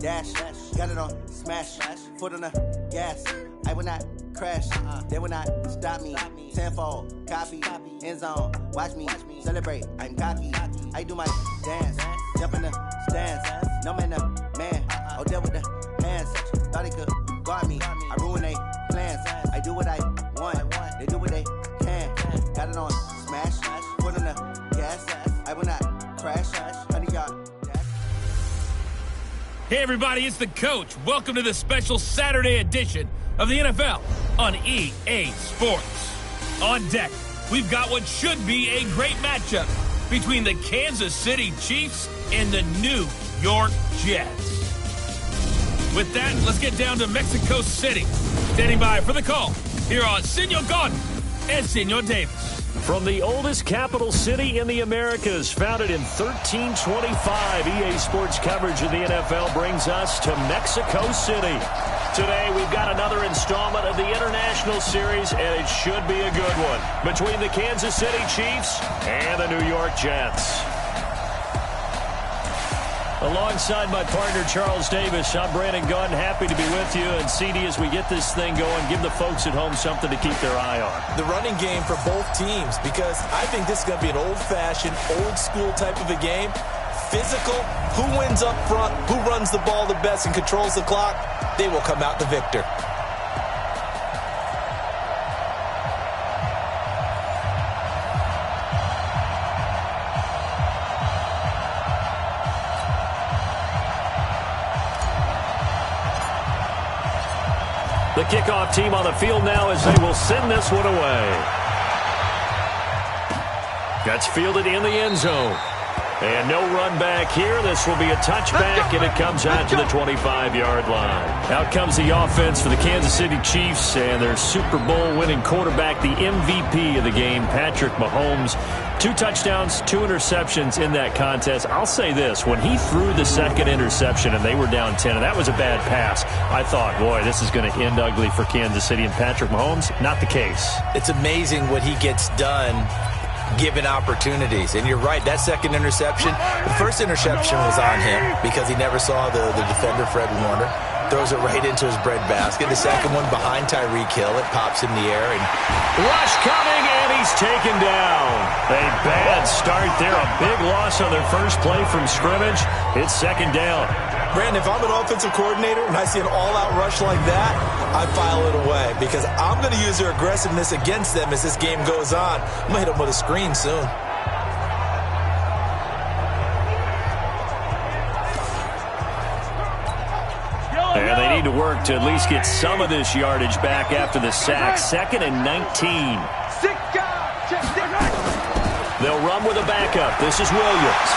dash. Got it on smash. Foot on the gas. I will not crash. They will not stop me. Tenfold, copy, end zone. Watch me celebrate. I'm cocky. I do my dance. Jump in the stands. No man, man. Oh, there with the hands. Thought he could guard me. I ruin they plans. I do what I want. They do what they can. Got it on smash. Foot on the gas. I will not crash. 100-yard dash. Hey everybody, it's the coach. Welcome to the special Saturday edition of the NFL on EA Sports. On deck, we've got what should be a great matchup between the Kansas City Chiefs and the New York Jets. With that, let's get down to Mexico City. Standing by for the call, here are Senor Gordon and Senor Davis. From the oldest capital city in the Americas, founded in 1325, EA Sports coverage of the NFL brings us to Mexico City. Today, we've got another installment of the International Series, and it should be a good one, between the Kansas City Chiefs and the New York Jets. Alongside my partner, Charles Davis, I'm Brandon Gunn, happy to be with you. And CD, as we get this thing going, give the folks at home something to keep their eye on. The running game for both teams, because I think this is going to be an old-fashioned, old-school type of a game. Physical, who wins up front, who runs the ball the best and controls the clock, they will come out the victor. The kickoff team on the field now as they will send this one away. Gets fielded in the end zone. And no run back here. This will be a touchback, and it comes out to the 25-yard line. Out comes the offense for the Kansas City Chiefs and their Super Bowl winning quarterback, the MVP of the game, Patrick Mahomes. 2 touchdowns, 2 interceptions in that contest. I'll say this, when he threw the second interception and they were down 10, and that was a bad pass, I thought, boy, this is going to end ugly for Kansas City and Patrick Mahomes. Not the case. It's amazing what he gets done given opportunities. And you're right, that second interception, the first interception was on him because he never saw the defender, Fred Warner. Throws it right into his breadbasket. The second one behind Tyreek Hill. It pops in the air. And rush coming, and he's taken down. A bad start there. A big loss on their first play from scrimmage. It's second down. Brandon, if I'm an offensive coordinator and I see an all-out rush like that, I file it away because I'm going to use their aggressiveness against them as this game goes on. I'm going to hit them with a screen soon. And they need to work to at least get some of this yardage back after the sack. 2nd and 19. They'll run with a backup. This is Williams.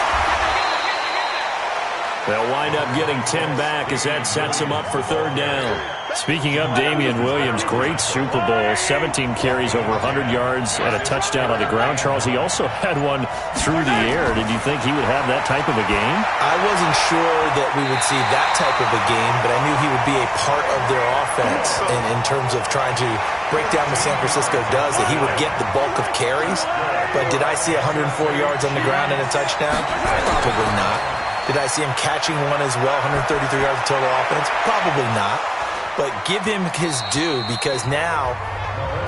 They'll wind up getting 10 back as that sets them up for 3rd down. Speaking of Damian Williams, great Super Bowl. 17 carries over 100 yards and a touchdown on the ground. Charles, he also had one through the air. Did you think he would have that type of a game? I wasn't sure that we would see that type of a game, but I knew he would be a part of their offense in terms of trying to break down what San Francisco does, that he would get the bulk of carries. But did I see 104 yards on the ground and a touchdown? Probably not. Did I see him catching one as well, 133 yards of total offense? Probably not. But give him his due because now,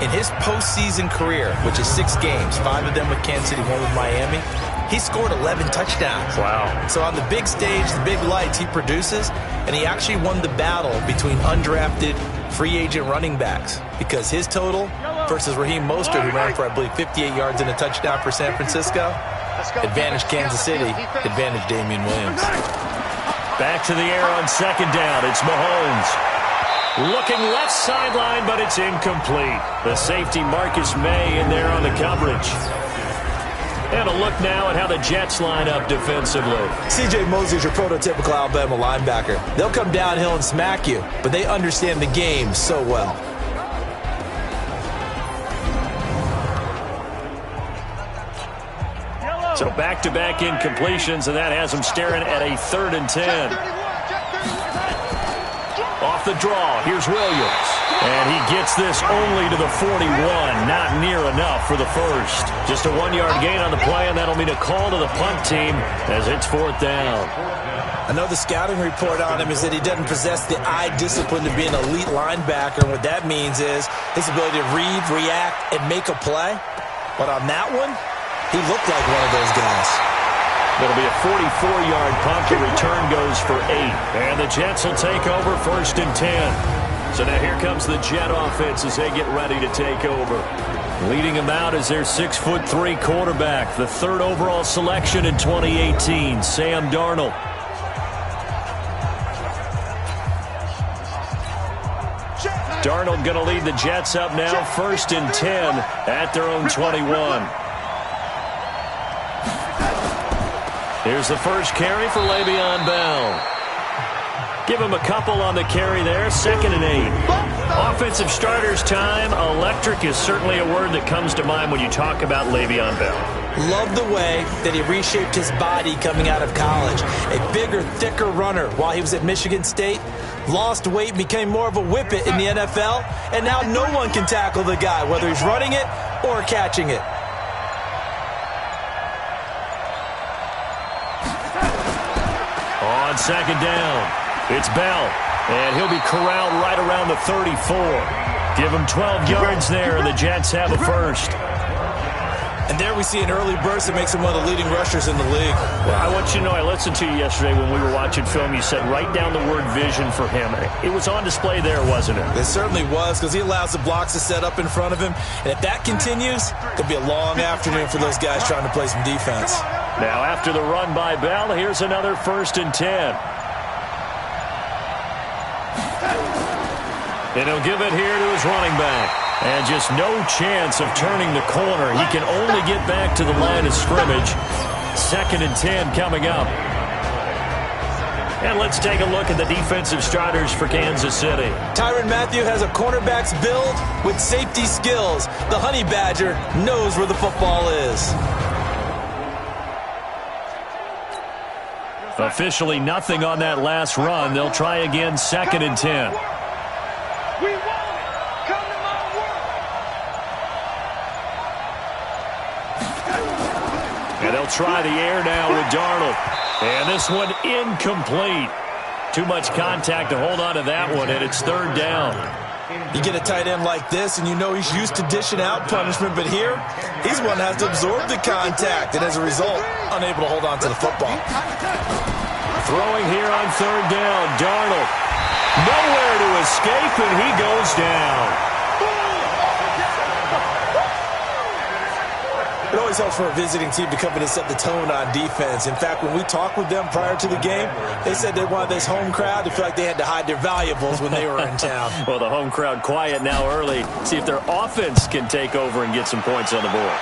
in his postseason career, which is 6 games, 5 of them with Kansas City, 1 with Miami, he scored 11 touchdowns. Wow. So on the big stage, the big lights, he produces, and he actually won the battle between undrafted free agent running backs because his total versus Raheem Mostert, who ran for, I believe, 58 yards and a touchdown for San Francisco, advantage Kansas City, advantage Damian Williams. Back to the air on 2nd down. It's Mahomes. Looking left sideline, but it's incomplete. The safety Marcus May in there on the coverage. And a look now at how the Jets line up defensively. C.J. Mosley is your prototypical Alabama linebacker. They'll come downhill and smack you, but they understand the game so well. So back-to-back incompletions, and that has them staring at a 3rd and 10. Off the draw, here's Williams. And he gets this only to the 41. Not near enough for the first. Just a 1-yard gain on the play, and that'll mean a call to the punt team as it's 4th down. I know the scouting report on him is that he doesn't possess the eye discipline to be an elite linebacker. And what that means is his ability to read, react, and make a play. But on that one, he looked like one of those guys. It'll be a 44-yard punt. The return goes for 8. And the Jets will take over 1st and 10. So now here comes the Jet offense as they get ready to take over. Leading them out is their 6'3" quarterback, the 3rd overall selection in 2018, Sam Darnold. Darnold going to lead the Jets up now, 1st and 10 at their own 21. Here's the first carry for Le'Veon Bell. Give him a couple on the carry there, 2nd and 8. Offensive starters time. Electric is certainly a word that comes to mind when you talk about Le'Veon Bell. Love the way that he reshaped his body coming out of college. A bigger, thicker runner while he was at Michigan State. Lost weight, became more of a whippet in the NFL, and now no one can tackle the guy, whether he's running it or catching it. On 2nd down, it's Bell, and he'll be corralled right around the 34. Give him 12 yards there, and the Jets have a first. And there we see an early burst that makes him one of the leading rushers in the league. Well, I want you to know, I listened to you yesterday when we were watching film. You said write down the word vision for him. It was on display there, wasn't it? It certainly was, because he allows the blocks to set up in front of him. And if that continues, it'll be a long afternoon for those guys trying to play some defense. Now, after the run by Bell, here's another 1st and 10. And he'll give it here to his running back. And just no chance of turning the corner. He can only get back to the line of scrimmage. 2nd and 10 coming up. And let's take a look at the defensive starters for Kansas City. Tyrann Mathieu has a cornerback's build with safety skills. The Honey Badger knows where the football is. Officially nothing on that last run. They'll try again, 2nd and 10. And they'll try the air now with Darnold. And this one incomplete. Too much contact to hold on to that one, and it's 3rd down. You get a tight end like this, and you know he's used to dishing out punishment, but here, he's one that has to absorb the contact, and as a result, unable to hold on to the football. Throwing here on 3rd down, Darnold. Nowhere to escape, and he goes down. It always helps for a visiting team to come in and set the tone on defense. In fact, when we talked with them prior to the game, they said they wanted this home crowd to feel like they had to hide their valuables when they were in town. Well, the home crowd quiet now early. See if their offense can take over and get some points on the board.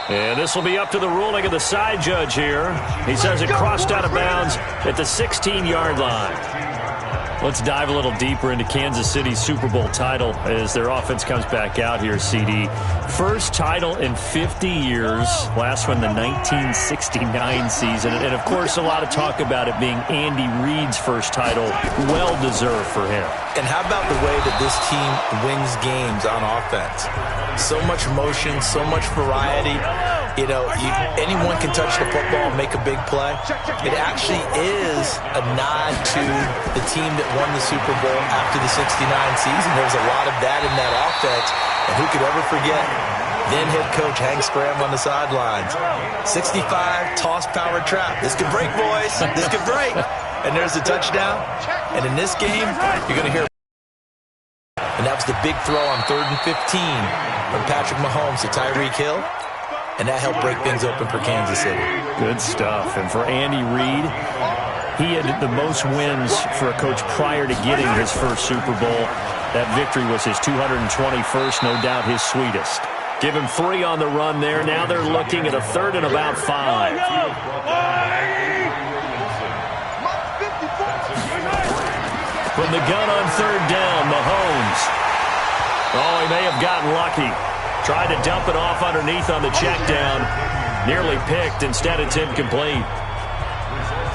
And this will be up to the ruling of the side judge here. He says it crossed out of bounds at the 16-yard line. Let's dive a little deeper into Kansas City's Super Bowl title as their offense comes back out here, CD. First title in 50 years. Last one, the 1969 season. And, of course, a lot of talk about it being Andy Reid's first title. Well-deserved for him. And how about the way that this team wins games on offense? So much motion, so much variety. You know, anyone can touch the football and make a big play. It actually is a nod to the team that won the Super Bowl after the 69 season. There was a lot of that in that offense. And who could ever forget then head coach Hank Scram on the sidelines. 65, toss, power, trap. This could break, boys. This could break. And there's the touchdown. And in this game, you're going to hear. And that was the big throw on 3rd and 15 from Patrick Mahomes to Tyreek Hill. And that helped break things open for Kansas City. Good stuff. And for Andy Reid, he had the most wins for a coach prior to getting his first Super Bowl. That victory was his 221st, no doubt his sweetest. Give him 3 on the run there. Now they're looking at a 3rd and about 5. From the gun on 3rd down, Mahomes. Oh, he may have gotten lucky. Tried to dump it off underneath on the check down. Nearly picked. Instead, it's incomplete.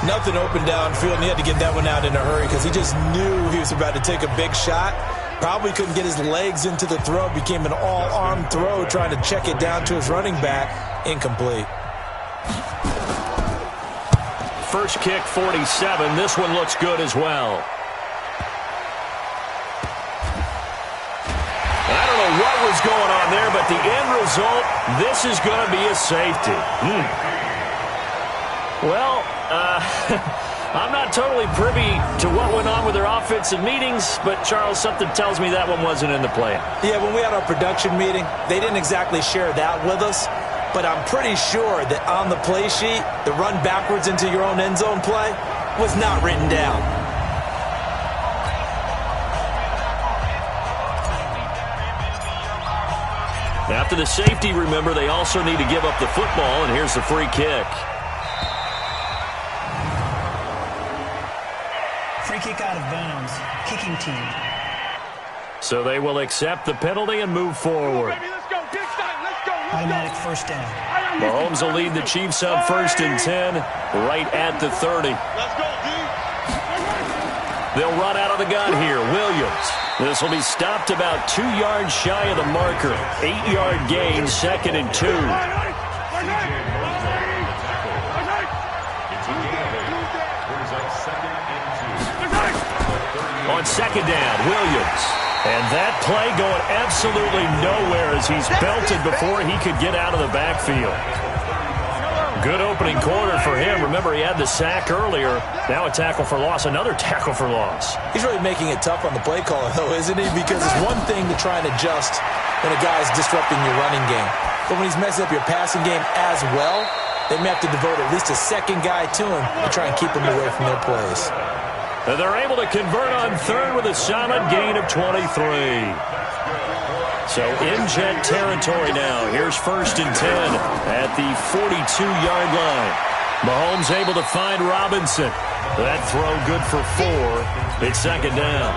Nothing open downfield, and he had to get that one out in a hurry because he just knew he was about to take a big shot. Probably couldn't get his legs into the throw. Became an all-arm throw, trying to check it down to his running back. Incomplete. first kick 47. This one looks good as well. I don't know what was going on there, but the end result, this is going to be a safety. Well, I'm not totally privy to what went on with their offensive meetings, but, Charles, something tells me that one wasn't in the plan. Yeah, when we had our production meeting, they didn't exactly share that with us, but I'm pretty sure that on the play sheet, the run backwards into your own end zone play was not written down. After the safety, remember, they also need to give up the football, and here's the free kick. Free kick out of bounds. Kicking team. So they will accept the penalty and move forward. Automatic first down. Mahomes will lead the Chiefs on 1st and 10, right at the 30. They'll run out of the gun here. Williams. This will be stopped about 2 yards shy of the marker. 8-yard gain, 2nd and 2. On 2nd down, Williams. And that play going absolutely nowhere as he's belted before he could get out of the backfield. Good opening quarter for him. Remember, he had the sack earlier. Now a tackle for loss, another tackle for loss. He's really making it tough on the play caller, though, isn't he? Because it's one thing to try and adjust when a guy's disrupting your running game. But when he's messing up your passing game as well, they may have to devote at least a second guy to him to try and keep him away from their plays. They're able to convert on 3rd with a solid gain of 23. So in Jet territory now. Here's 1st and 10 at the 42-yard line. Mahomes able to find Robinson. That throw good for 4. It's 2nd down.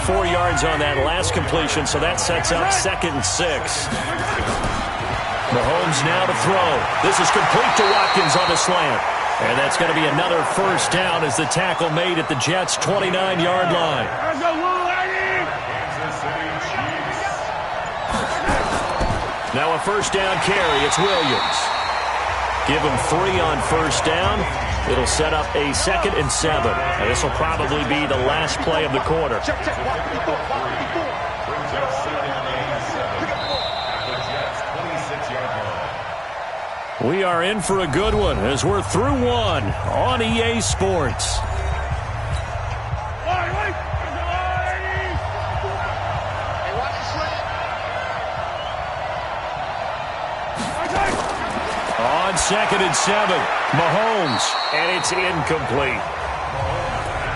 4 yards on that last completion, so that sets up 2nd and 6. Mahomes now to throw. This is complete to Watkins on the slant. And that's going to be another 1st down as the tackle made at the Jets' 29-yard line. Now a 1st down carry. It's Williams. Give him 3 on 1st down. It'll set up a 2nd and 7. And this will probably be the last play of the quarter. We are in for a good one as we're through one on EA Sports. On 2nd and 7, Mahomes, and it's incomplete.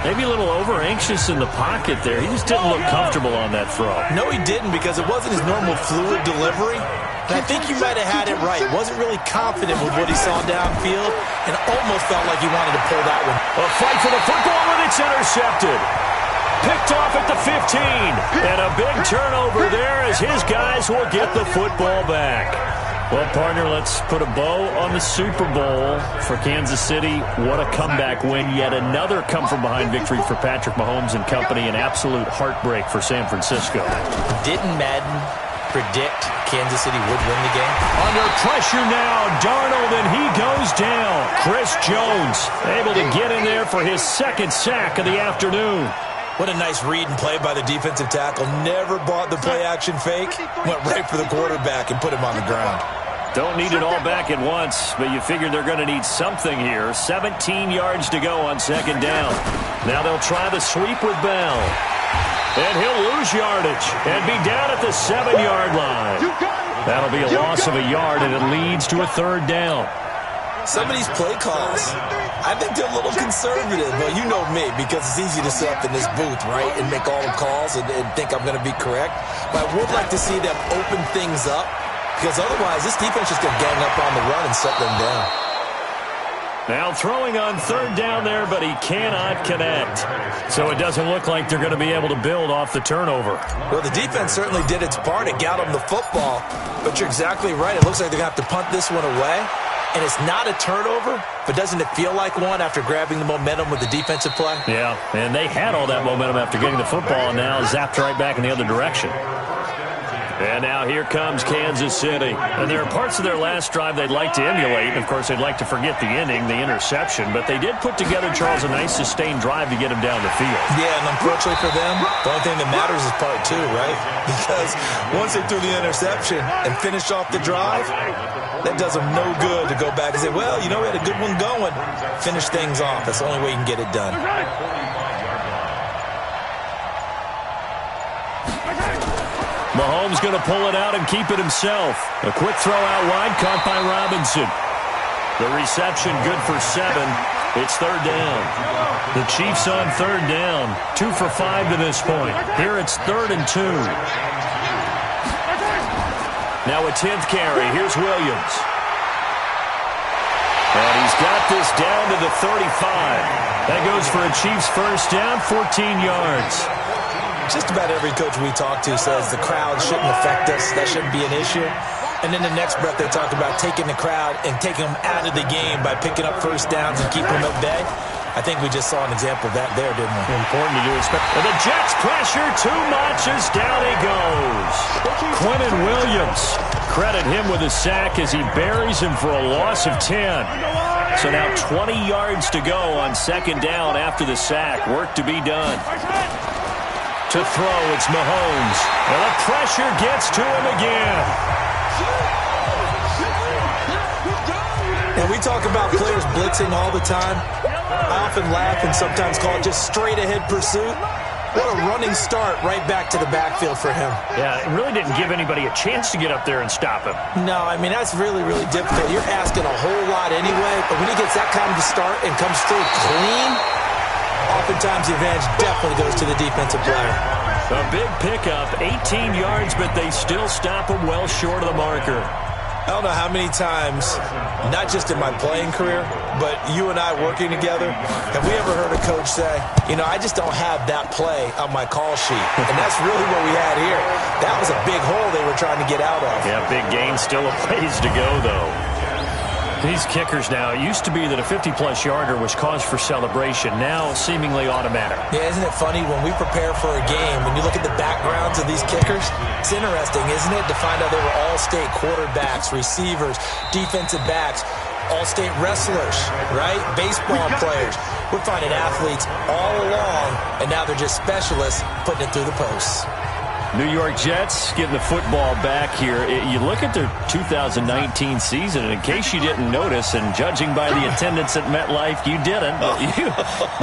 Maybe a little over-anxious in the pocket there. He just didn't look comfortable on that throw. No, he didn't, because it wasn't his normal fluid delivery. And I think you might have had it right. Wasn't really confident with what he saw downfield and almost felt like he wanted to pull that one. A fight for the football, and it's intercepted. Picked off at the 15. And a big turnover there as his guys will get the football back. Well, partner, let's put a bow on the Super Bowl for Kansas City. What a comeback win. Yet another come-from-behind victory for Patrick Mahomes and company. An absolute heartbreak for San Francisco. Didn't Madden predict Kansas City would win the game? Under pressure now, Darnold, and he goes down. Chris Jones able to get in there for his 2nd sack of the afternoon. What a nice read and play by the defensive tackle. Never bought the play-action fake. Went right for the quarterback and put him on the ground. Don't need it all back at once, but you figure they're going to need something here. 17 yards to go on 2nd down. Now they'll try the sweep with Bell. And he'll lose yardage and be down at the 7-yard line. That'll be a loss of a yard, and it leads to a 3rd down. Some of these play calls, I think they're a little conservative. But you know me, because it's easy to sit up in this booth, right, and make all the calls and think I'm going to be correct. But I would like to see them open things up, because otherwise this defense is going to gang up on the run and shut them down. Now throwing on 3rd down there, but he cannot connect. So it doesn't look like they're going to be able to build off the turnover. Well, the defense certainly did its part. It got them the football. But you're exactly right. It looks like they're going to have to punt this one away. And it's not a turnover, but doesn't it feel like one after grabbing the momentum with the defensive play? Yeah, and they had all that momentum after getting the football and now zapped right back in the other direction. And now here comes Kansas City. And there are parts of their last drive they'd like to emulate. And, of course, they'd like to forget the ending, the interception. But they did put together, Charles, a nice sustained drive to get him down the field. Yeah, and unfortunately for them, the only thing that matters is part two, right? Because once they threw the interception and finished off the drive, that does them no good to go back and say, well, you know, we had a good one going. Finish things off. That's the only way you can get it done. Mahomes going to pull it out and keep it himself. A quick throw out wide, caught by Robinson. The reception good for 7. It's third down. The Chiefs on third down. 2 for 5 to this point. Here it's 3rd and 2. Now a 10th carry. Here's Williams. And he's got this down to the 35. That goes for a Chiefs first down, 14 yards. Just about every coach we talk to says the crowd shouldn't affect us. That shouldn't be an issue. And then the next breath they talk about taking the crowd and taking them out of the game by picking up first downs and keeping them at bay. I think we just saw an example of that there, didn't we? Important to do. And the Jets pressure too much as down he goes. Quinnen Williams. Credit him with a sack as he buries him for a loss of 10. So now 20 yards to go on second down after the sack. Work to be done. To throw, it's Mahomes. And the pressure gets to him again. And we talk about players blitzing all the time. I often laugh and sometimes call it just straight-ahead pursuit. What a running start right back to the backfield for him. Yeah, it really didn't give anybody a chance to get up there and stop him. No, I mean, that's really, really difficult. You're asking a whole lot anyway, but when he gets that kind of a start and comes through clean, oftentimes the advantage definitely goes to the defensive player. A big pickup, 18 yards, but they still stop him well short of the marker. I don't know how many times, not just in my playing career, but you and I working together, have we ever heard a coach say, you know, I just don't have that play on my call sheet. And that's really what we had here. That was a big hole they were trying to get out of. Yeah, big gain, still a ways to go, though. These kickers now, it used to be that a 50-plus yarder was cause for celebration. Now, seemingly automatic. Yeah, isn't it funny when we prepare for a game, when you look at the backgrounds of these kickers, it's interesting, isn't it, to find out they were all-state quarterbacks, receivers, defensive backs, all-state wrestlers, right? Baseball players. We're finding athletes all along, and now they're just specialists putting it through the posts. New York Jets getting the football back here. You look at their 2019 season, and in case you didn't notice, and judging by the attendance at MetLife, you didn't, but you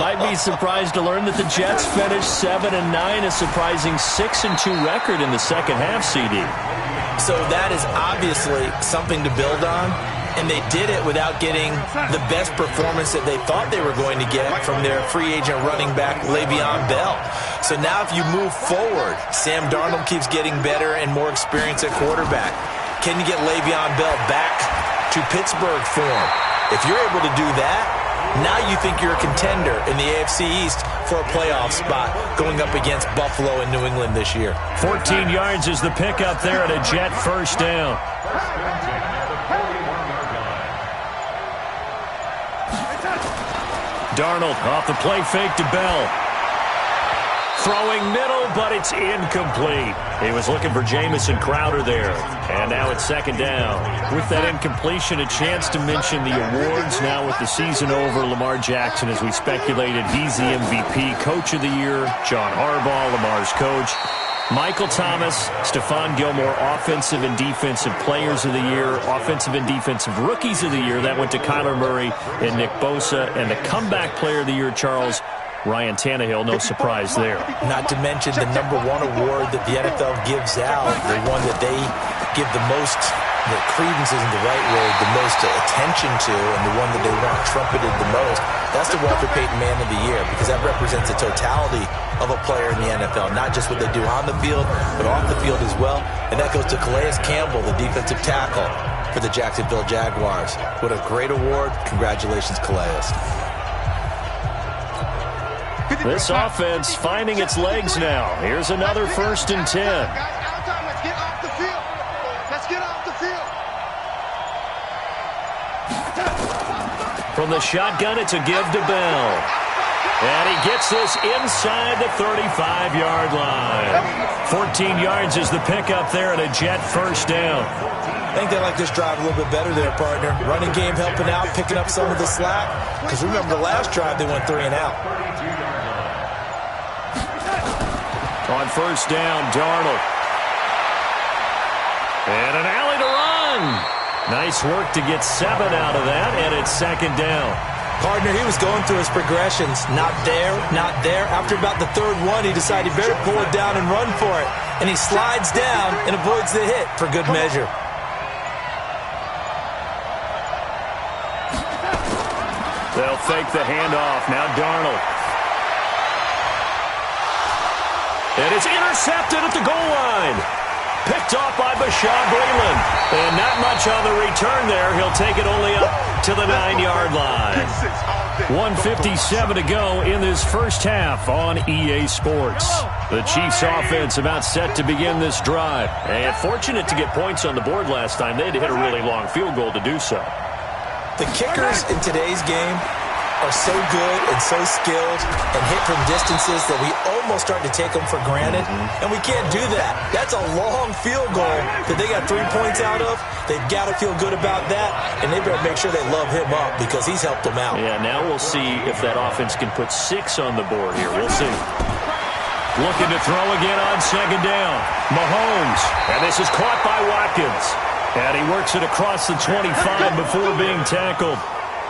might be surprised to learn that the Jets finished 7-9, a surprising 6-2 record in the second half, CD. So that is obviously something to build on. And they did it without getting the best performance that they thought they were going to get from their free agent running back, Le'Veon Bell. So now if you move forward, Sam Darnold keeps getting better and more experience at quarterback. Can you get Le'Veon Bell back to Pittsburgh form? If you're able to do that, now you think you're a contender in the AFC East for a playoff spot going up against Buffalo and New England this year. 14 yards is the pickup there at a Jet first down. Darnold off the play fake to Bell. Throwing middle, but it's incomplete. He was looking for Jamison Crowder there. And now it's second down. With that incompletion, a chance to mention the awards. Now with the season over, Lamar Jackson, as we speculated, he's the MVP, Coach of the Year. John Harbaugh, Lamar's coach. Michael Thomas, Stephon Gilmore, Offensive and Defensive Players of the Year, Offensive and Defensive Rookies of the Year. That went to Kyler Murray and Nick Bosa. And the Comeback Player of the Year, Charles, Ryan Tannehill, no surprise there. Not to mention the #1 award that the NFL gives out, the one that they give the most, the credence isn't the right word, the most attention to, and the one that they want trumpeted the most. That's the Walter Payton Man of the Year, because that represents the totality of a player in the NFL, not just what they do on the field, but off the field as well. And that goes to Calais Campbell, the defensive tackle for the Jacksonville Jaguars. What a great award. Congratulations, Calais. This offense finding its legs now. Here's another 1st and 10. Let's get off the field. Let's get off the field. From the shotgun, it's a give to Bell. And he gets this inside the 35-yard line. 14 yards is the pickup there, and a Jet first down. I think they like this drive a little bit better there, partner. Running game helping out, picking up some of the slack. Because remember, the last drive they went 3 and out. On first down, Darnold. And an alley to run. Nice work to get 7 out of that, and it's second down. Partner, he was going through his progressions. Not there, not there. After about the third one, he decided he better pull it down and run for it. And he slides down and avoids the hit for good measure. They'll fake the handoff. Now Darnold. And it's intercepted at the goal line. Picked off by Bashaud Breeland. And not much on the return there. He'll take it only up to the 9-yard line. 1:57 to go in this first half on EA Sports. The Chiefs offense about set to begin this drive. And fortunate to get points on the board last time. They had to hit a really long field goal to do so. The kickers in today's game are so good and so skilled and hit from distances that we almost start to take them for granted, and we can't do that. That's a long field goal that they got 3 points out of. They've got to feel good about that, and they better make sure they love him up because he's helped them out. Yeah, now we'll see if that offense can put 6 on the board here. We'll see. Looking to throw again on second down. Mahomes, and this is caught by Watkins. And he works it across the 25 before being tackled.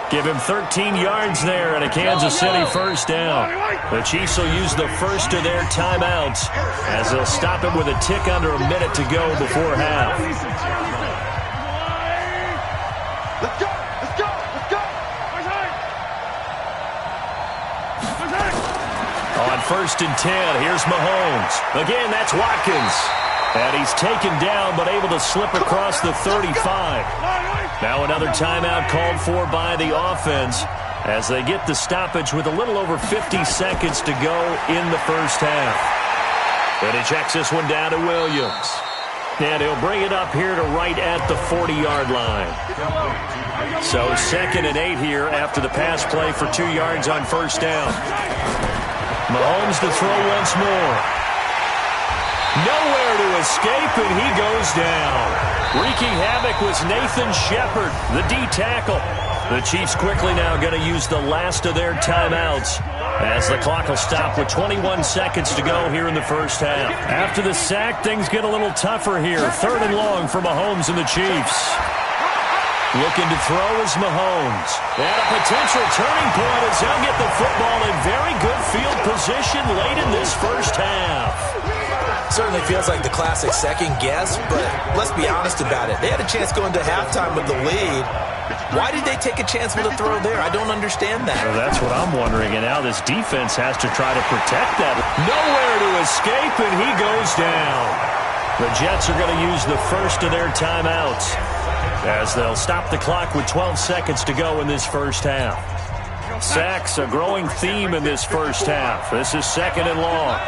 Give him 13 yards there and a Kansas City first down. The Chiefs will use the first of their timeouts as they'll stop him with a tick under a minute to go before half. Let's go! Let's go! Let's go! On first and 10, here's Mahomes. Again, that's Watkins. And he's taken down but able to slip across the 35. Now another timeout called for by the offense as they get the stoppage with a little over 50 seconds to go in the first half. And he checks this one down to Williams. And he'll bring it up here to right at the 40-yard line. So 2nd and 8 here after the pass play for 2 yards on first down. Mahomes to throw once more. Nowhere to escape, and he goes down. Wreaking havoc was Nathan Shepard, the D tackle. The Chiefs quickly now going to use the last of their timeouts as the clock will stop with 21 seconds to go here in the first half. After the sack, things get a little tougher here. 3rd and long for Mahomes and the Chiefs. Looking to throw is Mahomes. And a potential turning point as they'll get the football in very good field position late in this first half. Certainly feels like the classic second guess, but let's be honest about it. They had a chance going to halftime with the lead. Why did they take a chance with a throw there? I don't understand that. Well, that's what I'm wondering, and now this defense has to try to protect that. Nowhere to escape, and he goes down. The Jets are going to use the first of their timeouts as they'll stop the clock with 12 seconds to go in this first half. Sacks, a growing theme in this first half. This is 2nd and long.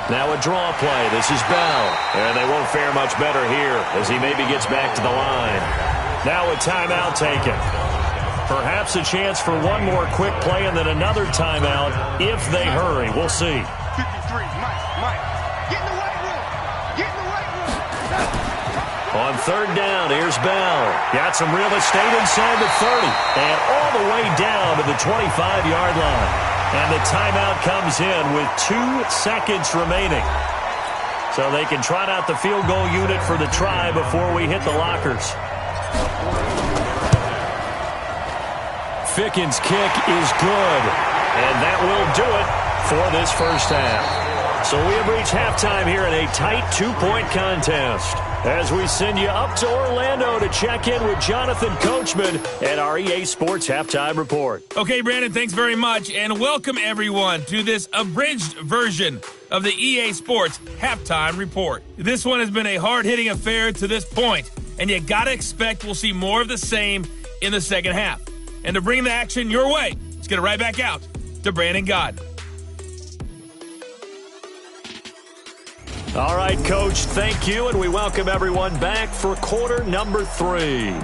Now a draw play. This is Bell. And they won't fare much better here as he maybe gets back to the line. Now a timeout taken. Perhaps a chance for one more quick play and then another timeout if they hurry. We'll see. 53, Mike. Get in the weight room. Get in the weight room. On 3rd down, here's Bell. Got some real estate inside the 30. And all the way down to the 25-yard line. And the timeout comes in with 2 seconds remaining. So they can trot out the field goal unit for the try before we hit the lockers. Ficken's kick is good. And that will do it for this first half. So we have reached halftime here in a tight 2-point contest as we send you up to Orlando to check in with Jonathan Coachman at our EA Sports Halftime Report. Okay, Brandon, thanks very much, and welcome everyone to this abridged version of the EA Sports Halftime Report. This one has been a hard-hitting affair to this point, and you got to expect we'll see more of the same in the second half. And to bring the action your way, let's get it right back out to Brandon Godden. All right, Coach, thank you, and we welcome everyone back for quarter number 3.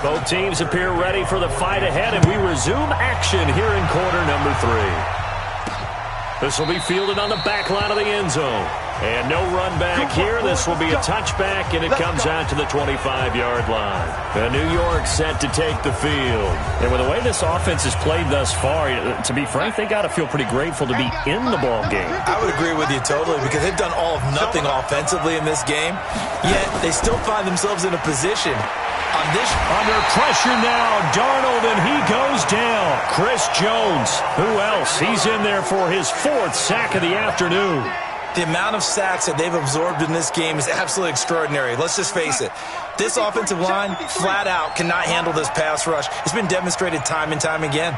Both teams appear ready for the fight ahead, and we resume action here in quarter number 3. This will be fielded on the back line of the end zone. And no run back here. This will be a touchback, and it comes out to the 25-yard line. New York set to take the field. And with the way this offense has played thus far, to be frank, they got to feel pretty grateful to be in the ball game. I would agree with you totally, because they've done all of nothing offensively in this game, yet they still find themselves in a position on this. Under pressure now, Darnold, and he goes down. Chris Jones, who else? He's in there for his 4th sack of the afternoon. The amount of sacks that they've absorbed in this game is absolutely extraordinary. Let's just face it. This offensive line, flat out, cannot handle this pass rush. It's been demonstrated time and time again.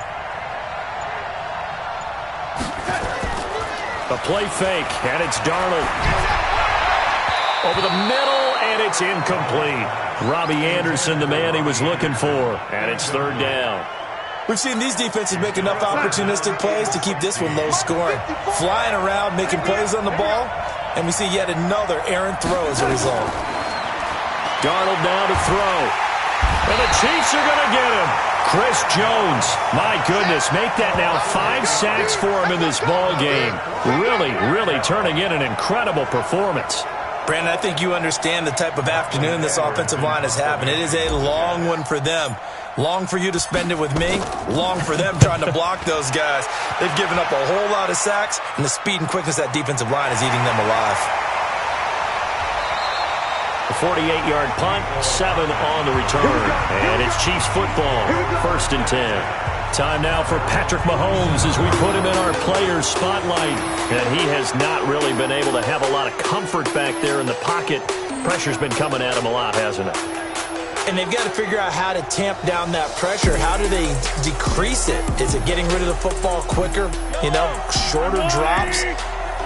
A play fake, and it's Darnold. Over the middle, and it's incomplete. Robbie Anderson, the man he was looking for, and it's 3rd down. We've seen these defenses make enough opportunistic plays to keep this one low scoring. Flying around, making plays on the ball, and we see yet another errant throw as a result. Darnold now to throw. And the Chiefs are going to get him. Chris Jones, my goodness, make that now 5 sacks for him in this ball game. Really turning in an incredible performance. Brandon, I think you understand the type of afternoon this offensive line is having. It is a long one for them. Long for you to spend it with me. Long for them trying to block those guys. They've given up a whole lot of sacks, and the speed and quickness of that defensive line is eating them alive. A 48-yard punt, 7 on the return. And it's Chiefs football, 1st and 10. Time now for Patrick Mahomes as we put him in our players' spotlight. And he has not really been able to have a lot of comfort back there in the pocket. Pressure's been coming at him a lot, hasn't it? And they've got to figure out how to tamp down that pressure. How do they decrease it? Is it getting rid of the football quicker? Shorter drops?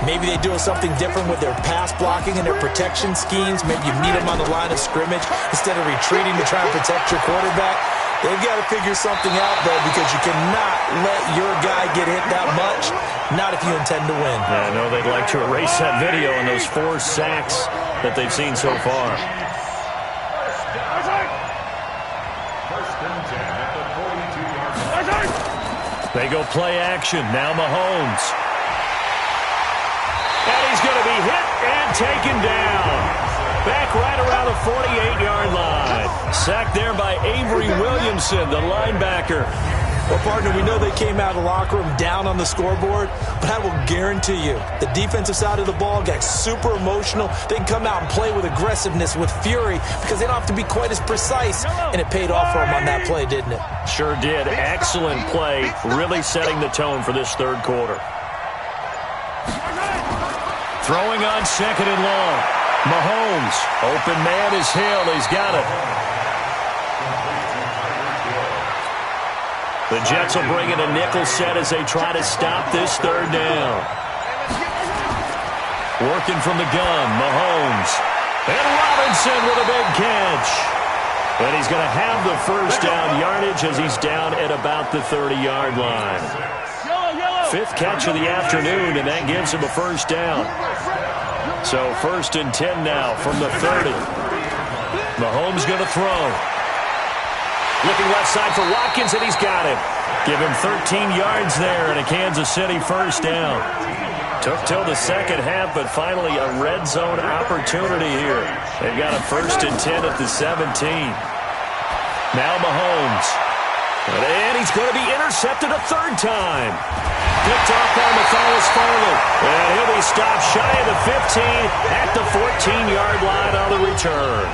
Maybe they do something different with their pass blocking and their protection schemes. Maybe you meet them on the line of scrimmage instead of retreating to try and protect your quarterback. They've got to figure something out, though, because you cannot let your guy get hit that much, not if you intend to win. Yeah, I know they'd like to erase that video and those 4 sacks that they've seen so far. They go play action. Now Mahomes. And he's going to be hit and taken down. Back right around the 48-yard line. Sacked there by Avery Williamson, the linebacker. Well, partner, we know they came out of the locker room down on the scoreboard, but I will guarantee you the defensive side of the ball got super emotional. They can come out and play with aggressiveness, with fury, because they don't have to be quite as precise, and it paid off for them on that play, didn't it? Sure did. Excellent play, really setting the tone for this 3rd quarter. Throwing on 2nd and long. Mahomes, open man is Hill. He's got it. The Jets will bring in a nickel set as they try to stop this 3rd down. Working from the gun, Mahomes. And Robinson with a big catch. And he's going to have the 1st down yardage as he's down at about the 30-yard line. 5th catch of the afternoon, and that gives him a 1st down. So 1st and 10 now from the 30. Mahomes going to throw. Looking left side for Watkins, and he's got him. Give him 13 yards there and a Kansas City 1st down. Took till the 2nd half, but finally a red zone opportunity here. They've got a 1st and 10 at the 17. Now Mahomes. And he's going to be intercepted a 3rd time. Picked off by Matthias Farley. And he'll be stopped shy of the 15 at the 14-yard line on the return.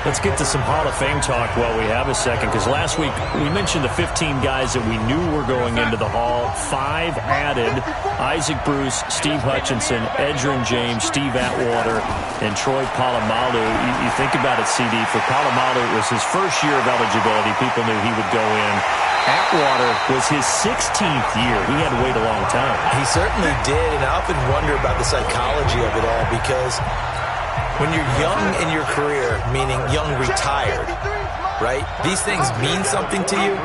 Let's get to some Hall of Fame talk while we have a second, because last week we mentioned the 15 guys that we knew were going into the Hall. 5 added: Isaac Bruce, Steve Hutchinson, Edgerrin James, Steve Atwater, and Troy Polamalu. You think about it, CD, for Polamalu, it was his 1st year of eligibility. People knew he would go in. Atwater was his 16th year. He had to wait a long time. He certainly did, and I often wonder about the psychology of it all, because when you're young in your career, meaning young retired, right, these things mean something to you.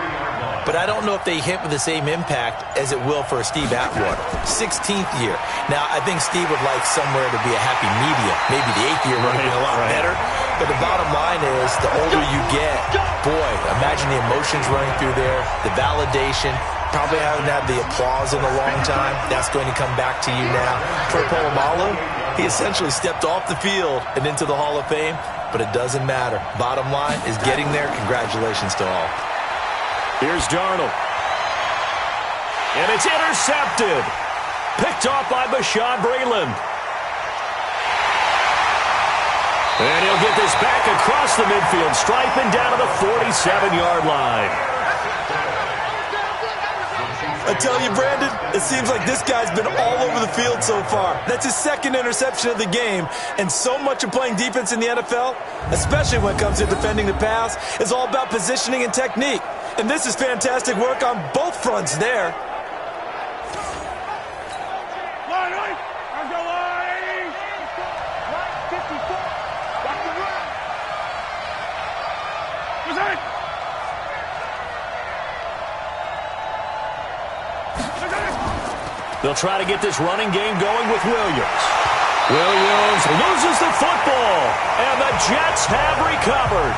but I don't know if they hit with the same impact as it will for a Steve Atwater. 16th year. Now, I think Steve would like somewhere to be a happy medium. Maybe the 8th year would be a lot better. But the bottom line is, the older you get, boy, imagine the emotions running through there, the validation. Probably haven't had the applause in a long time. That's going to come back to you now. For Polamalu, he essentially stepped off the field and into the Hall of Fame, but it doesn't matter. Bottom line is getting there. Congratulations to all. Here's Darnold. And it's intercepted. Picked off by Bashaud Breeland. And he'll get this back across the midfield stripe and down to the 47-yard line. I tell you, Brandon, it seems like this guy's been all over the field so far. That's his second interception of the game. And so much of playing defense in the NFL, especially when it comes to defending the pass, is all about positioning and technique. And this is fantastic work on both fronts there. They'll try to get this running game going with Williams. Williams loses the football, and the Jets have recovered.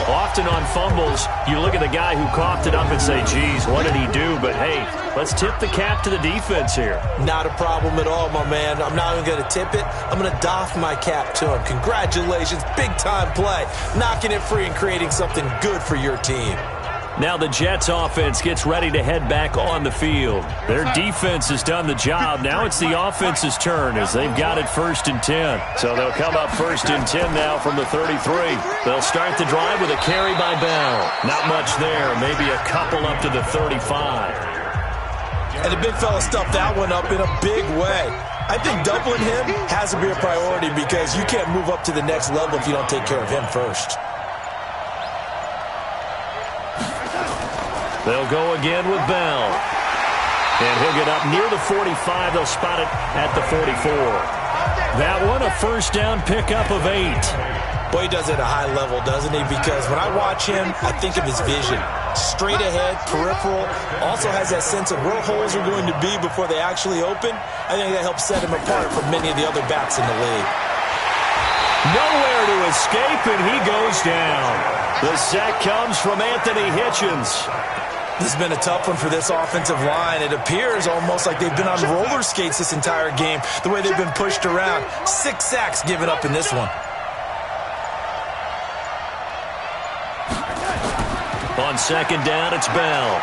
Often on fumbles, you look at the guy who coughed it up and say, geez, what did he do? But, hey, let's tip the cap to the defense here. Not a problem at all, my man. I'm not even going to tip it. I'm going to doff my cap to him. Congratulations, big-time play. Knocking it free and creating something good for your team. Now the Jets offense gets ready to head back on the field. Their defense has done the job. Now it's the offense's turn as they've got it 1st and 10. So they'll come up 1st and 10 now from the 33. They'll start the drive with a carry by Bell. Not much there. Maybe a couple up to the 35. And the big fella stuffed that one up in a big way. I think doubling him has to be a priority because you can't move up to the next level if you don't take care of him first. They'll go again with Bell. And he'll get up near the 45. They'll spot it at the 44. That one, a first down pickup of 8. Boy, he does it at a high level, doesn't he? Because when I watch him, I think of his vision. Straight ahead, peripheral. Also has that sense of where holes are going to be before they actually open. I think that helps set him apart from many of the other backs in the league. Nowhere to escape, and he goes down. The sack comes from Anthony Hitchens. This has been a tough one for this offensive line. It appears almost like they've been on roller skates this entire game, the way they've been pushed around. 6 sacks given up in this one. On 2nd down, it's Bell.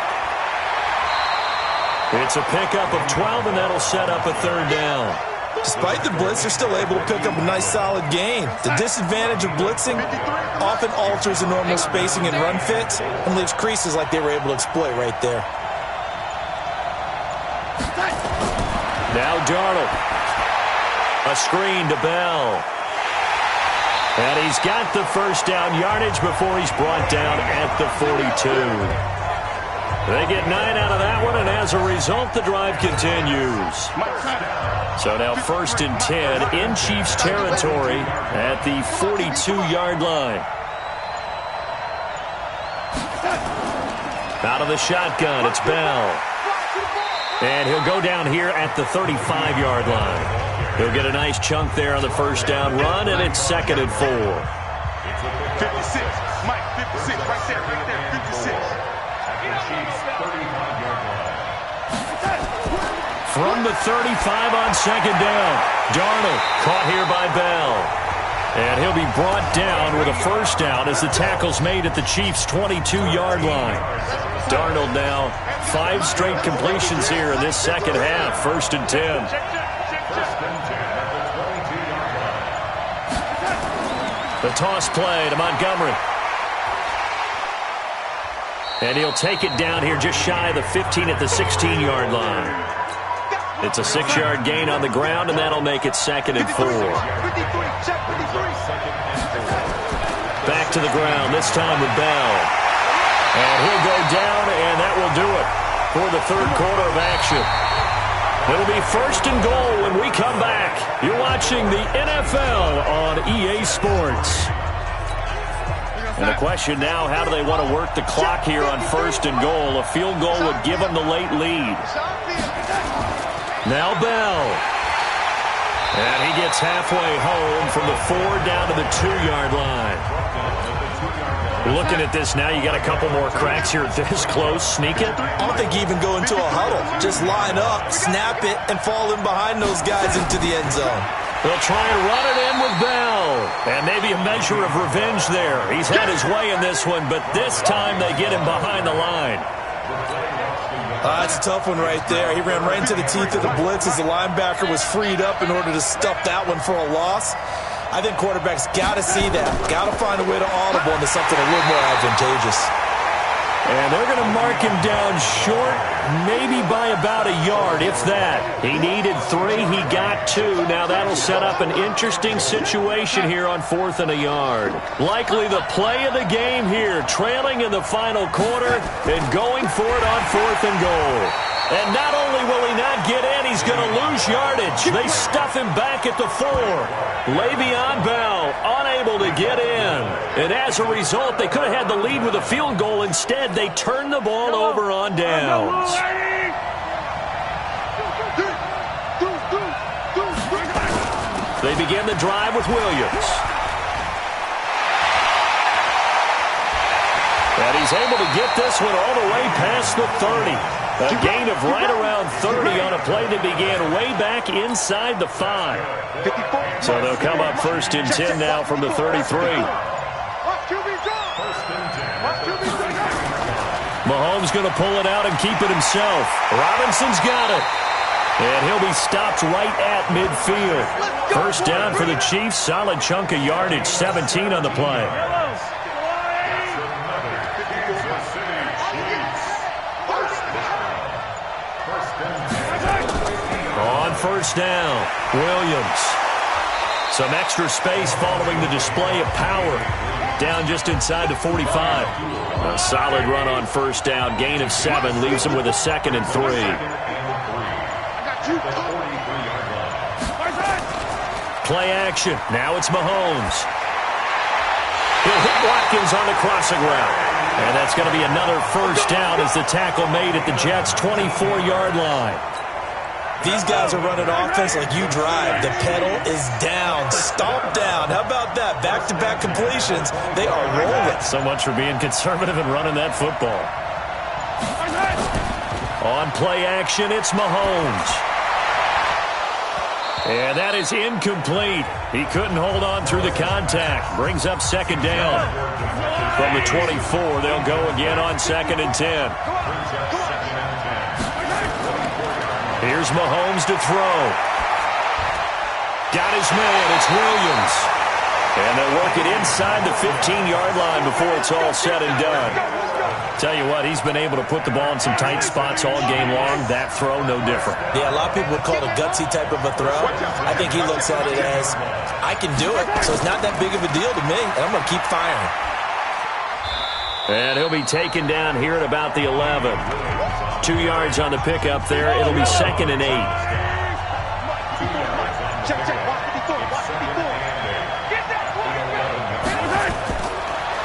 It's a pickup of 12, and that'll set up a 3rd down. Despite the blitz, they're still able to pick up a nice, solid gain. The disadvantage of blitzing often alters the normal spacing and run fits and leaves creases like they were able to exploit right there. Now Darnold. A screen to Bell. And he's got the first down yardage before he's brought down at the 42. They get 9 out of that one, and as a result, the drive continues. So now 1st and 10 in Chiefs territory at the 42-yard line. Out of the shotgun, it's Bell. And he'll go down here at the 35-yard line. He'll get a nice chunk there on the first down run, and it's 2nd and 4. 56, Mike, 56, right there, 56. From the 35 on 2nd down, Darnold caught here by Bell. And he'll be brought down with a first down as the tackle's made at the Chiefs' 22-yard line. Darnold now 5 straight completions here in this second half, 1st and 10. The toss play to Montgomery. And he'll take it down here just shy of the 15 at the 16-yard line. It's a 6-yard gain on the ground, and that'll make it 2nd and 4. Back to the ground, this time with Bell. And he'll go down, and that will do it for the 3rd quarter of action. It'll be 1st and goal when we come back. You're watching the NFL on EA Sports. And the question now, how do they want to work the clock here on 1st and goal? A field goal would give them the late lead. Now Bell. And he gets halfway home from the 4 down to the 2-yard line. Looking at this now, you got a couple more cracks here this close. Sneak it? I don't think you even go into a huddle. Just line up, snap it, and fall in behind those guys into the end zone. They'll try and run it in with Bell. And maybe a measure of revenge there. He's had his way in this one, but this time they get him behind the line. That's a tough one right there. He ran right into the teeth of the blitz as the linebacker was freed up in order to stuff that one for a loss. I think quarterbacks got to see that. Got to find a way to audible into something a little more advantageous. And they're going to mark him down short, maybe by about a yard, if that. He needed 3, he got 2. Now that'll set up an interesting situation here on 4th and a yard. Likely the play of the game here, trailing in the final quarter and going for it on 4th and goal. And not only will he not get in, he's going to lose yardage. They stuff him back at the 4. Le'Veon Bell unable to get in. And as a result, they could have had the lead with a field goal. Instead, they turned the ball over on downs. They begin the drive with Williams. And he's able to get this one all the way past the 30. A gain of right around 30 on a play that began way back inside the 5. So they'll come up 1st and 10 now from the 33. Mahomes going to pull it out and keep it himself. Robinson's got it. And he'll be stopped right at midfield. 1st down for the Chiefs. Solid chunk of yardage. 17 on the play. On 1st down, Williams. Some extra space following the display of power. Down just inside the 45. A solid run on 1st down. Gain of 7 leaves him with a 2nd and 3. Play action. Now it's Mahomes. He'll hit Watkins on the crossing route. And that's going to be another 1st down as the tackle made at the Jets' 24-yard line. These guys are running offense like you drive. The pedal is down. Stomp down. How about that? Back-to-back completions. They are rolling. So much for being conservative and running that football. On play action, it's Mahomes. And that is incomplete. He couldn't hold on through the contact. Brings up 2nd down. From the 24, they'll go again on 2nd and 10. Here's Mahomes to throw. Got his man. It's Williams. And they'll work it inside the 15-yard line before it's all said and done. Tell you what, he's been able to put the ball in some tight spots all game long. That throw, no different. Yeah, a lot of people would call it a gutsy type of a throw. I think he looks at it as, I can do it, so it's not that big of a deal to me, and I'm going to keep firing. And he'll be taken down here at about the 11. 2 yards on the pickup there. It'll be 2nd and 8.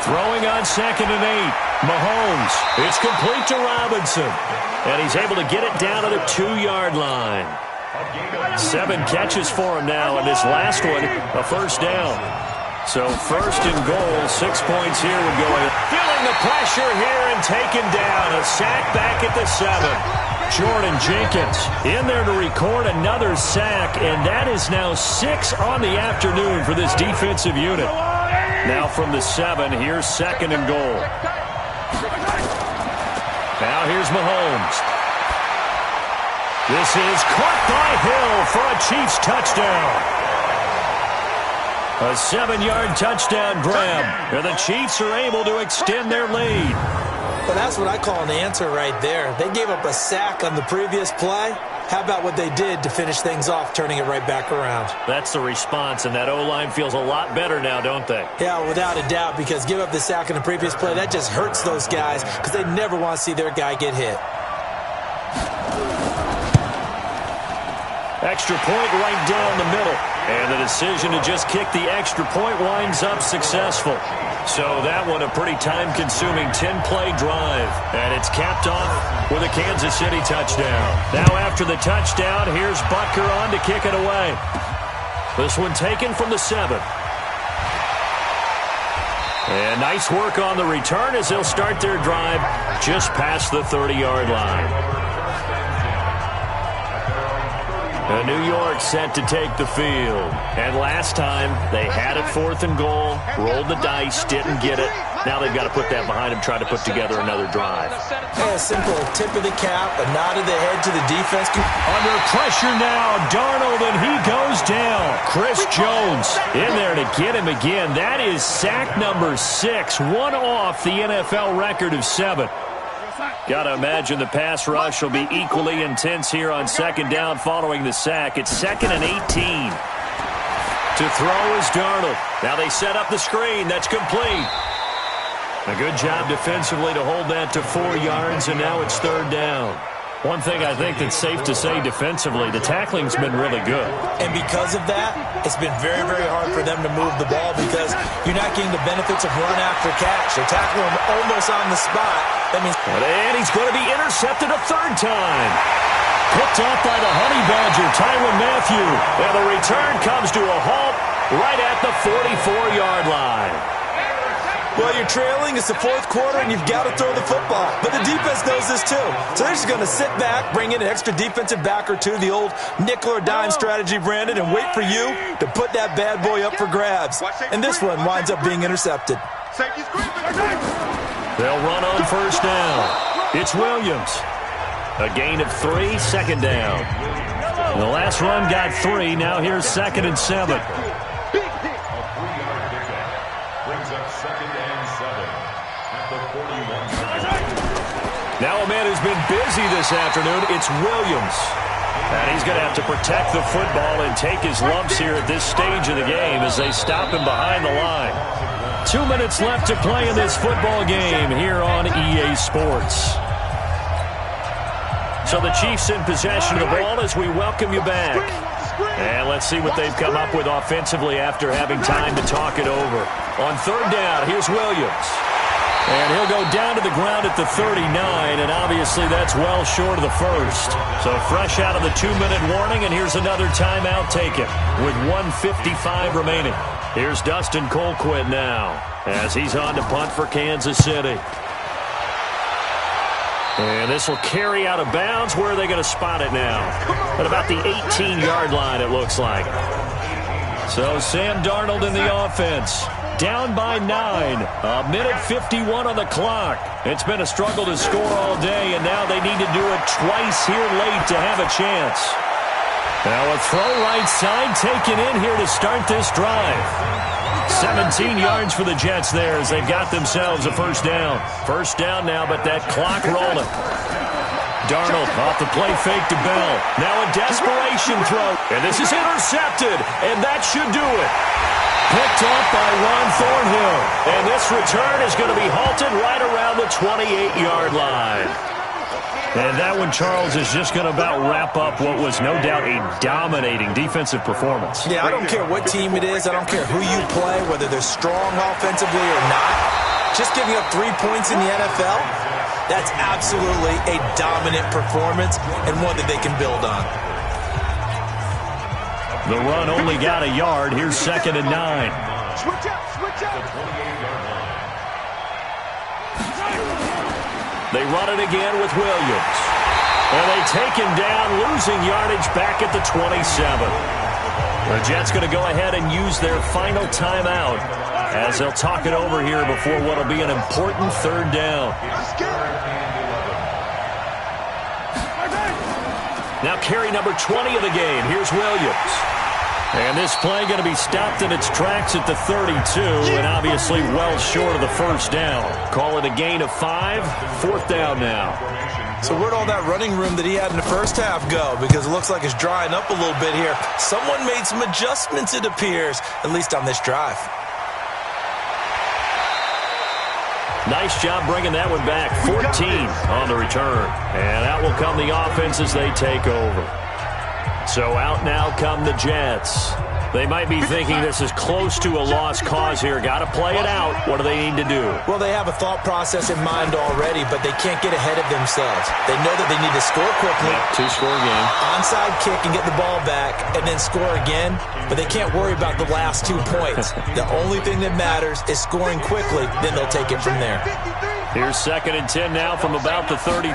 Throwing on 2nd and 8. Mahomes. It's complete to Robinson. And he's able to get it down to the 2-yard line. 7 catches for him now, and this last one, a 1st down. So 1st and goal, 6 points here would go in. Feeling the pressure here and taken down. A sack back at the 7. Jordan Jenkins in there to record another sack, and that is now 6 on the afternoon for this defensive unit. Now from the 7, here's 2nd and goal. Now here's Mahomes. This is caught by Hill for a Chiefs touchdown. A 7-yard touchdown grab. And the Chiefs are able to extend their lead. Well, that's what I call an answer right there. They gave up a sack on the previous play. How about what they did to finish things off, turning it right back around? That's the response, and that O-line feels a lot better now, don't they? Yeah, without a doubt, because give up the sack in the previous play, that just hurts those guys because they never want to see their guy get hit. Extra point right down the middle. And the decision to just kick the extra point winds up successful. So that one a pretty time-consuming 10-play drive. And it's capped off with a Kansas City touchdown. Now after the touchdown, here's Butker on to kick it away. This one taken from the 7. And nice work on the return as they'll start their drive just past the 30-yard line. New York set to take the field. And last time, they had it 4th and goal, rolled the dice, didn't get it. Now they've got to put that behind them, try to put together another drive. Yeah, a simple tip of the cap, a nod of the head to the defense. Under pressure now, Darnold, and he goes down. Chris Jones in there to get him again. That is sack number 6, one off the NFL record of 7. Got to imagine the pass rush will be equally intense here on 2nd down following the sack. It's 2nd and 18. To throw is Darnold. Now they set up the screen. That's complete. A good job defensively to hold that to 4 yards, and now it's 3rd down. One thing I think that's safe to say defensively, the tackling's been really good. And because of that, it's been very, very hard for them to move the ball because you're not getting the benefits of run after catch. They're tackling him almost on the spot. That means, and he's going to be intercepted a 3rd time. Picked up by the Honey Badger, Tyrann Mathieu. And the return comes to a halt right at the 44-yard line. Well, you're trailing. It's the 4th quarter, and you've got to throw the football. But the defense knows this, too. So they're just going to sit back, bring in an extra defensive back or two, the old nickel or dime strategy, Brandon, and wait for you to put that bad boy up for grabs. And this one winds up being intercepted. They'll run on 1st down. It's Williams. A gain of 3, 2nd down. The last run got 3. Now here's 2nd and 7. Now a man who's been busy this afternoon, it's Williams. And he's going to have to protect the football and take his lumps here at this stage of the game as they stop him behind the line. 2 minutes left to play in this football game here on EA Sports. So the Chiefs in possession of the ball as we welcome you back. And let's see what they've come up with offensively after having time to talk it over. On 3rd down, here's Williams. And he'll go down to the ground at the 39, and obviously that's well short of the 1st. So fresh out of the 2-minute warning, and here's another timeout taken with 1:55 remaining. Here's Dustin Colquitt now as he's on to punt for Kansas City. And this will carry out of bounds. Where are they going to spot it now? At about the 18-yard line, it looks like. So Sam Darnold in the offense. Down by 9. A minute 51 on the clock. It's been a struggle to score all day, and now they need to do it twice here late to have a chance. Now a throw right side taken in here to start this drive. 17 yards for the Jets there as they've got themselves a 1st down. 1st down now, but that clock rolling. Darnold off the play fake to Bell. Now a desperation throw. And this is intercepted, and that should do it. Picked up by Ron Thornhill. And this return is going to be halted right around the 28-yard line. And that one, Charles, is just going to about wrap up what was no doubt a dominating defensive performance. Yeah, I don't care what team it is. I don't care who you play, whether they're strong offensively or not. Just giving up 3 points in the NFL, that's absolutely a dominant performance and one that they can build on. The run only got a yard. Here's 2nd and 9. Switch up, switch up. They run it again with Williams. And they take him down, losing yardage back at the 27. The Jets going to go ahead and use their final timeout as they'll talk it over here before what will be an important 3rd down. Now carry number 20 of the game. Here's Williams. And this play going to be stopped in its tracks at the 32, and obviously well short of the 1st down. Call it a gain of 5, 4th down now. So where'd all that running room that he had in the 1st half go? Because it looks like it's drying up a little bit here. Someone made some adjustments, it appears, at least on this drive. Nice job bringing that one back. 14 on the return. And out will come the offense as they take over. So out now come the Jets. They might be thinking this is close to a lost cause here. Got to play it out. What do they need to do? Well, they have a thought process in mind already, but they can't get ahead of themselves. They know that they need to score quickly. Two-score game. Onside kick and get the ball back and then score again, but they can't worry about the last 2 points. The only thing that matters is scoring quickly, then they'll take it from there. Here's 2nd and 10 now from about the 32.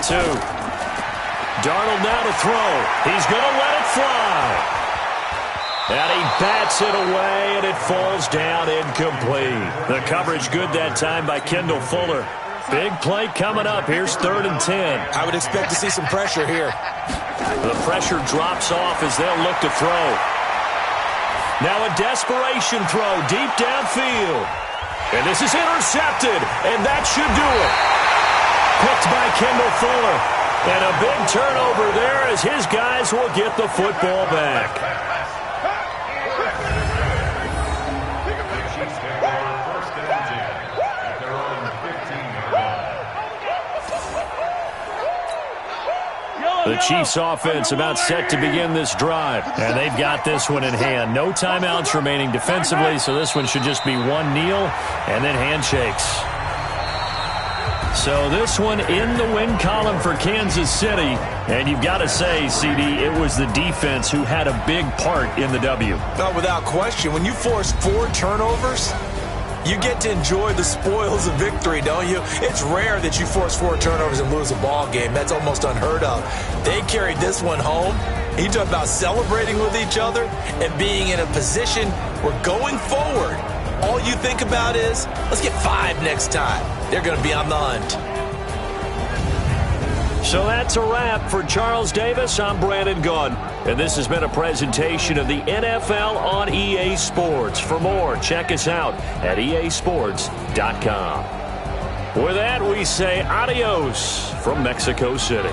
Darnold now to throw. He's going to let it fly. And he bats it away, and it falls down incomplete. The coverage good that time by Kendall Fuller. Big play coming up. Here's 3rd and 10. I would expect to see some pressure here. The pressure drops off as they'll look to throw. Now a desperation throw deep downfield. And this is intercepted, and that should do it. Picked by Kendall Fuller. And a big turnover there as his guys will get the football back. The Chiefs offense about set to begin this drive. And they've got this one in hand. No timeouts remaining defensively, so this one should just be one kneel and then handshakes. So this one in the win column for Kansas City. And you've got to say, CD, it was the defense who had a big part in the W. No, without question. When you force 4 turnovers, you get to enjoy the spoils of victory, don't you? It's rare that you force 4 turnovers and lose a ball game. That's almost unheard of. They carried this one home. You talk about celebrating with each other and being in a position where going forward, all you think about is, let's get 5 next time. They're going to be on the hunt. So that's a wrap for Charles Davis. I'm Brandon Gunn. And this has been a presentation of the NFL on EA Sports. For more, check us out at easports.com. With that, we say adios from Mexico City.